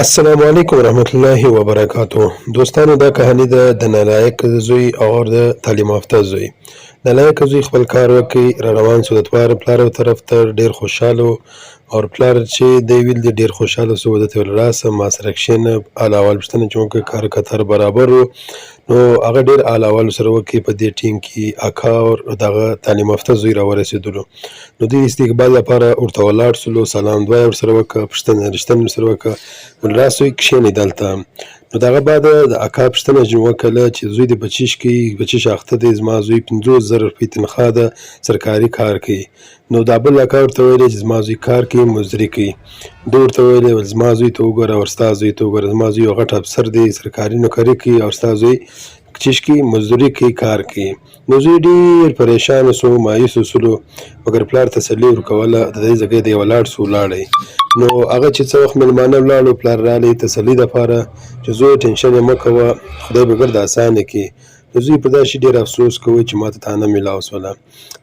السلام علیکم ورحمت الله وبرکاتو. دوستانو دا کہانی ده د نالایق زوی او د تعلیم یافته زوی. نالایق زوی خپل کار وکړي، را روان سو د اتوار پلار یو طرف ته ډېر خوشحاله او پلار چې دی ویل دی ډېر خوشحاله سو، ورته ویل راسه ما سره کښېنه. اعلی اول پوښتنه چې وکړه کار کتار برابر و، نو هغه ډېر اعلی اول سره وکړي. په دې ټیم کې اکا او دغه تعلیم یافته زوی راورسېدلو، نو دوی استقبال لپاره ورته ولاړ سولو، سلام دعا یې ورسره وکړه، پوښتنه رښتنه ورسره وکړه، ول راسئ کښېنئ دلته. نو د هغه بعد د اکا پوښتنه چې وکړله چې زوی دې په چیش کوي، په چیش اخته دی؟ زما زوی 50,000 روپۍ تنخوا ده، سرکاري کار کوي. نو دا بل اکا ورته ویلې چې زما زوی کار کوي، مزدوري کوي. ده ورته ویلې ول زما زوی ته وګوره او ستا زوی ته وګوره، زما زوی یو غټ افسر دی، سرکاري نوکري کوي، او ستا زوی چیش کوي، مزدوري کوي، کار کوي. نو زوی ډېر پریشانه سو، مایوسه سولو، مګر پلار تسلي ورکوله. د دې ځای دی ولاړ سو، ولاړی. نو هغه چې څه وخت مېلمانه ولاړو، پلار راغی تسلي دپاره چې زویه ټینشن یې مه کوه، خدای به ګرد اسانه کړي. نو زوی په دا شي ډېر افسوس کوي چې ما ته تانه میلاو سوله.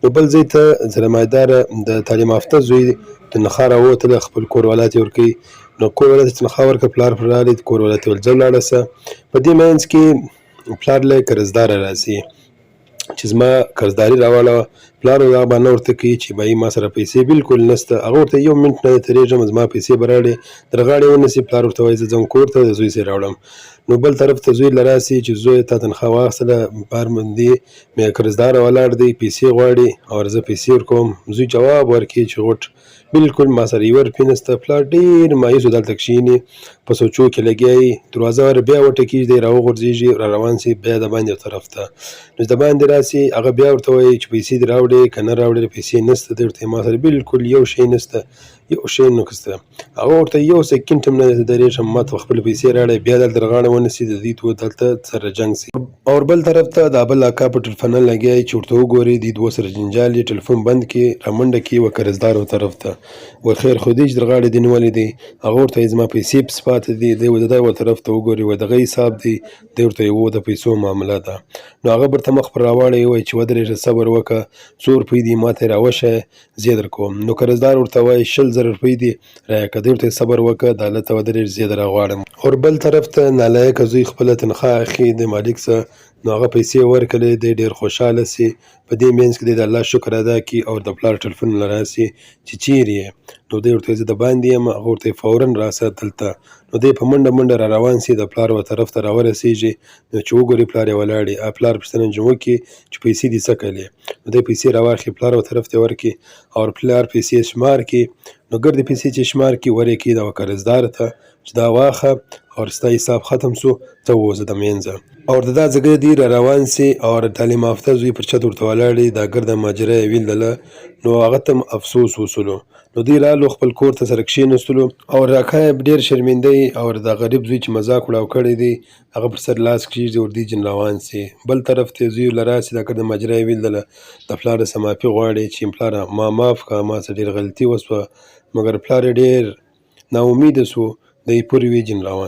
نو بل ځای ته سرمایه‌داره د تعلیم یافته زوی تنخوا راووتله، خپل کور والا ته ورکوي. نو کور والا ته تنخوا ورکړه، پلار پرې راغلی، کور والا ته ویل ځه ولاړه سه. په دې منځ کې پلار له قرضداره راځي چې زما قرضداري راواړوه. پلار دا بهانه ورته کوي چې بهي ما سره پیسې بالکل نشته. هغه ورته یو منټ نه تېرېږم، زما پیسې به راوړې. در غاړې ونیسي، پلار ورته وایي زه ځم کور ته، د زوی سره راوړم. نو بل طرف ته زوی له راسي چې زویه تا تنخوا واخیستله، بار باندې مې قرضداره ولاړ دی، پیسې غواړي او زه پیسې ورکوم. زوی جواب ورکړي چې غوټ بالکل ما سره یوه روپۍ نشته. پلار ډېر مایوس دلته کښېني، په سوچو کې لګیا وي. دروازه ور بیا وټکېږي، دی راوغورځېږي، را روان سي بیا د باندې یو طرف ته. نو د باندې راسي، هغه بیا ورته وایي چې پیسې دې راوړې که نه راوړې؟ پیسې نشته. دی ورته ما سره بالکل یو شی نشته، یو شی نشته. هغه ورته یو سکنډ هم نه درېږم، ما ته خپلې پیسې راوړې. بیا دلته در غاړه ونیسي، د دوی دلته سره جنګ سي. او بل طرف ته دا بل اکا په ټلفونه لګیا چې ورته وګوري دوی دوه سره جنجال یې، ټلفون بند کړي، رامنډه کړي و قرضدارو طرف ته. ور خیر خو دې چې در غاړې دې نیولې دی. هغه ورته وایي زما پیسې پسې پاتې دي. دی وایي د دغه طرف ته وګوري، وایي دغه حساب دی. دی ورته وایي هو د پیسو معامله ده. نو هغه برته مخ پر راواړوي، وایي چې ودرېږه، صبر وکړه، څو روپۍ دي ما ته یې راوښیه، زه یې درکوم. نو قرضدار ورته وایي 20,000 روپۍ دي رایه کړه. دی ورته وایي صبر وکړه، د هلته ودرېږه، زه یې در راغواړم. اور بل طرف ته نالایقه زوی خپله تنخوا اخلي د مالک څخه. نو هغه پیسې ورکړلې، دی ډېر خوشحاله سي. په دې منځ کې دی د الله شکر ادا کړي او د پلار ټلفون له راسي چې چیرې یې؟ نو دی ورته وایي زه د باندې یم. هغه ورته وایي فوراً راسه دلته. نو دی په منډه منډه را روان سي، د پلار یوه طرف ته راورسېږي. نو چې وګوري پلار یې ولاړ وي. پلار پوښتنه چې وکړي چې پیسې دې څه کړلې؟ نو دی پیسې راواخلي، پلار یوه طرف ته ورکړي او پلار پیسې شمار کړي. نو ګردې پیسې چې شمار کړي، ور یې کړي دغه قرضدار ته چې دا واخه او ستا حساب ختم سو، ته ووځه د منځه. او د دا ځګه دی را روان سي او تعلیم یافته زوی پر چت ورته ولاړ دی، دا ګرده ماجرا یې ویلدله. نو هغه ته هم افسوس وسولو. نو دوی رالو، خپل کور ته سره کښېنستلو او اکا یې ډېر شرمنده او د غریب زوی چې مذاق وړاو کړی دی، هغه پر سر لاس کښېږدي، ورځي جن روان سي. بل طرف ته زوی له راسي، دا ګرده ماجرا یې ویلدله، د پلار څخه معافي غواړي چې پلاره ما معاف کړه، ما څه ډېر غلطي وسوه. مګر پلار یې ډېر ناامیده سو، دی پورې وي جن روان.